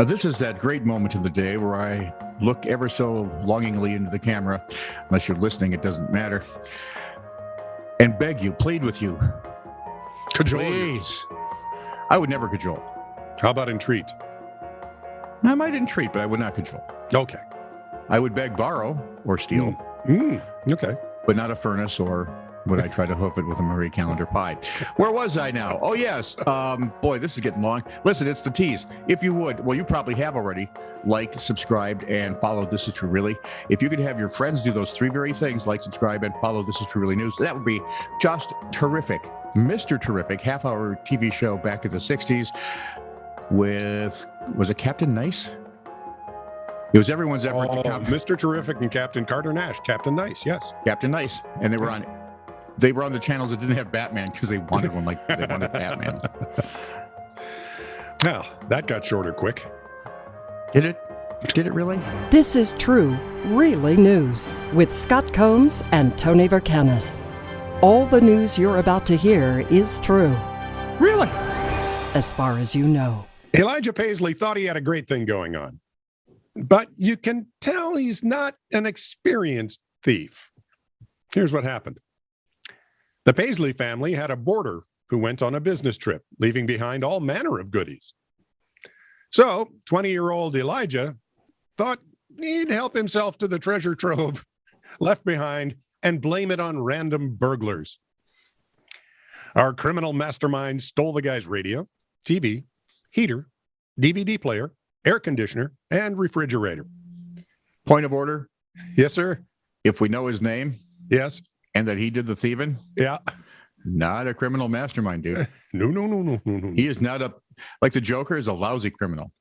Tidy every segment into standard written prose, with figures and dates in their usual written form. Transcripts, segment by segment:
This is that great moment of the day where I look ever so longingly into the camera. Unless you're listening, it doesn't matter. And beg you, plead with you. Cajole. Please. I would never cajole. How about entreat? I might entreat, but I would not cajole. Okay. I would beg, borrow, or steal, Okay. but not a furnace, or would I try to hoof it with a Marie Callender pie? Where was I now? Oh, yes. Boy, this is getting long. Listen, it's the tease. If you would, well, you probably have already liked, subscribed, and followed This Is True Really. If you could have your friends do those three very things, like, subscribe, and follow This Is True Really News, that would be just terrific. Mr. Terrific, half-hour TV show back in the 60s with, was it Captain Nice? It was everyone's effort to come. Mr. Terrific and Captain Carter Nash. Captain Nice, yes. Captain Nice. And they were on the channels that didn't have Batman because they wanted one like they wanted Batman. Well, that got shorter quick. Did it? Did it really? This is True, Really News with Scott Combs and Tony Vercanis. All the news you're about to hear is true, Really? as far as you know. Elijah Paisley thought he had a great thing going on, but you can tell he's not an experienced thief. Here's what happened. The Paisley family had a boarder who went on a business trip, leaving behind all manner of goodies. So 20-year-old Elijah thought he'd help himself to the treasure trove left behind and blame it on random burglars. Our criminal mastermind stole the guy's radio, TV, heater, DVD player, air conditioner, and refrigerator. Point of order. Yes, sir. If we know his name Yes. and that he did the thieving, Yeah. not a criminal mastermind, dude. No. He is not like the Joker is a lousy criminal.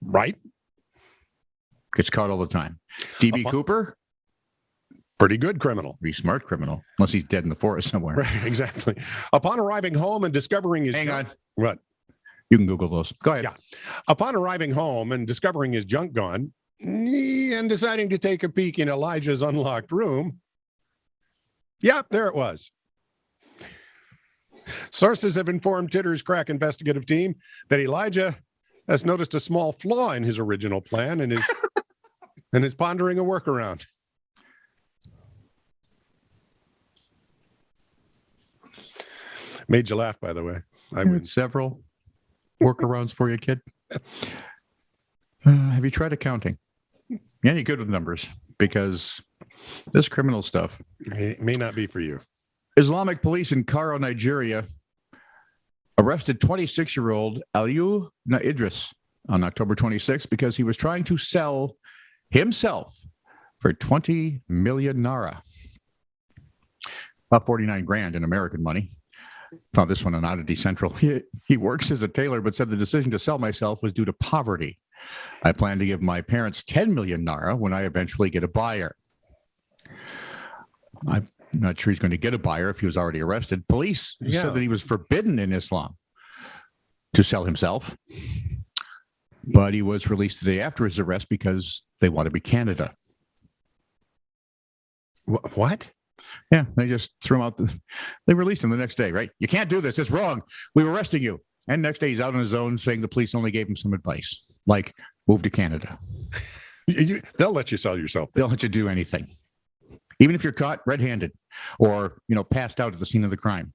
Right? Gets caught all the time. DB Cooper, Pretty good criminal. pretty smart criminal, unless he's dead in the forest somewhere. Right, exactly. Upon arriving home and discovering his Hang on. What? You can Google those. Go ahead. Yeah. Upon arriving home and discovering his junk gone and deciding to take a peek in Elijah's unlocked room, yeah, there it was. Sources have informed TiTR's crack investigative team that Elijah has noticed a small flaw in his original plan and is pondering a workaround. Made you laugh, by the way. I would. Several workarounds for you, kid. Have you tried accounting? Any good with numbers? Because this criminal stuff. It may not be for you. Islamic police in Cairo, Nigeria, arrested 26-year-old Aliyu Idris on October 26th because he was trying to sell himself for 20 million naira, about 49 grand in American money. Found this one on Oddity Central. He works as a tailor, but said the decision to sell myself was due to poverty. I plan to give my parents 10 million naira when I eventually get a buyer. I'm not sure he's going to get a buyer if he was already arrested. Police said that he was forbidden in Islam to sell himself, but he was released the day after his arrest because they want to be Canada. What? Yeah, they just threw him out. They released him the next day, right? You can't do this. It's wrong. We were arresting you. And next day he's out on his own saying the police only gave him some advice, like move to Canada. They'll let you sell yourself. They'll let you do anything. Even if you're caught red-handed or, passed out at the scene of the crime.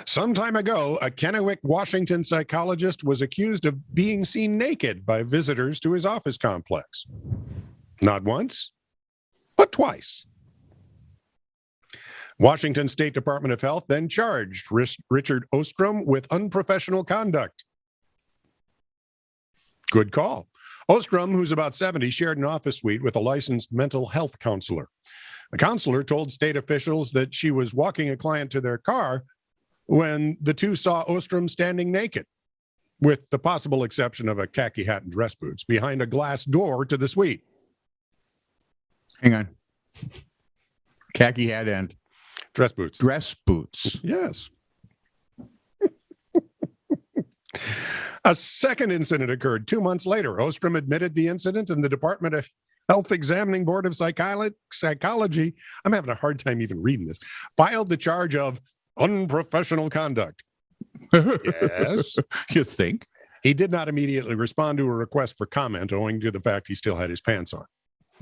Some time ago, a Kennewick, Washington psychologist was accused of being seen naked by visitors to his office complex. Not once, but twice. Washington State Department of Health then charged Richard Ostrom with unprofessional conduct. Good call. Ostrom, who's about 70, shared an office suite with a licensed mental health counselor. The counselor told state officials that she was walking a client to their car when the two saw Ostrom standing naked, with the possible exception of a khaki hat and dress boots, behind a glass door to the suite. Hang on. Khaki hat and dress boots. Dress boots. Yes. A second incident occurred 2 months later. Ostrom admitted the incident, and the Department of Health Examining Board of Psychology, I'm having a hard time even reading this, filed the charge of unprofessional conduct. Yes. You think? He did not immediately respond to a request for comment owing to the fact he still had his pants on.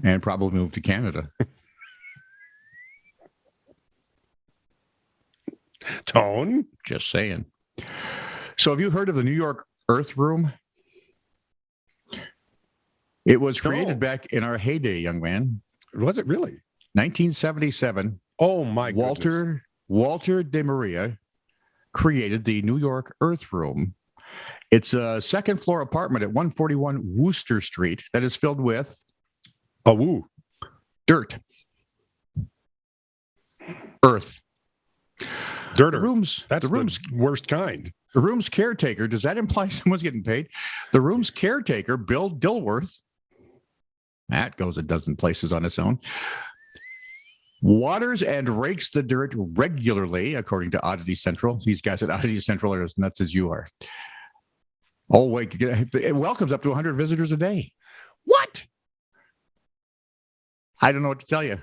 And probably moved to Canada. Tone? Just saying. So have you heard of the New York Earth Room? It was created No. back in our heyday, young man. Was it really? 1977. Oh, my goodness. Walter de Maria created the New York Earth Room. It's a second floor apartment at 141 Wooster Street that is filled with Oh, woo. dirt. Earth. Dirt The earth. room's That's the room's the worst kind. the room's caretaker. Does that imply someone's getting paid? The room's caretaker, Bill Dilworth. That goes a dozen places on its own. Waters and rakes the dirt regularly, according to Oddity Central. These guys at Oddity Central are as nuts as you are. Oh, wait. It welcomes up to 100 visitors a day. What? I don't know what to tell you.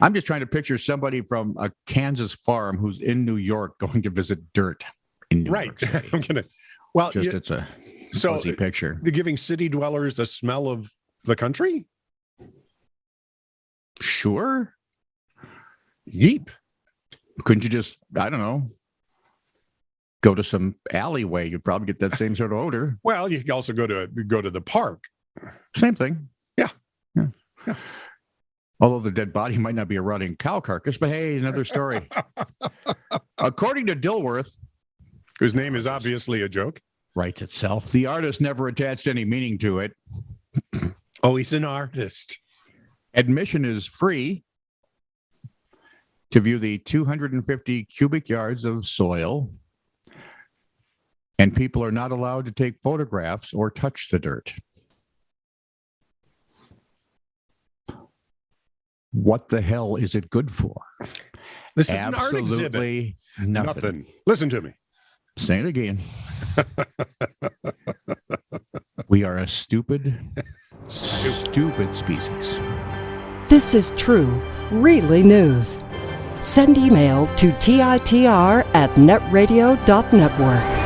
I'm just trying to picture somebody from a Kansas farm who's in New York going to visit dirt in New Right. York City. I'm gonna. Well, Just it's a so fuzzy picture. they're giving city dwellers a smell of the country. Sure. Yeep. Couldn't you just, I don't know, go to some alleyway? You'd probably get that same sort of odor. Well, you can also go to the park. Same thing. Yeah. Although the dead body might not be a rotting cow carcass, but hey, another story. According to Dilworth, Whose name is obviously a joke. writes itself, the artist never attached any meaning to it. Oh, he's an artist. Admission is free to view the 250 cubic yards of soil, and people are not allowed to take photographs or touch the dirt. What the hell is it good for? This is an art exhibit. Absolutely nothing. Listen to me. Say it again. We are a stupid species. This is true, really news. Send email to TiTR@netradio.network.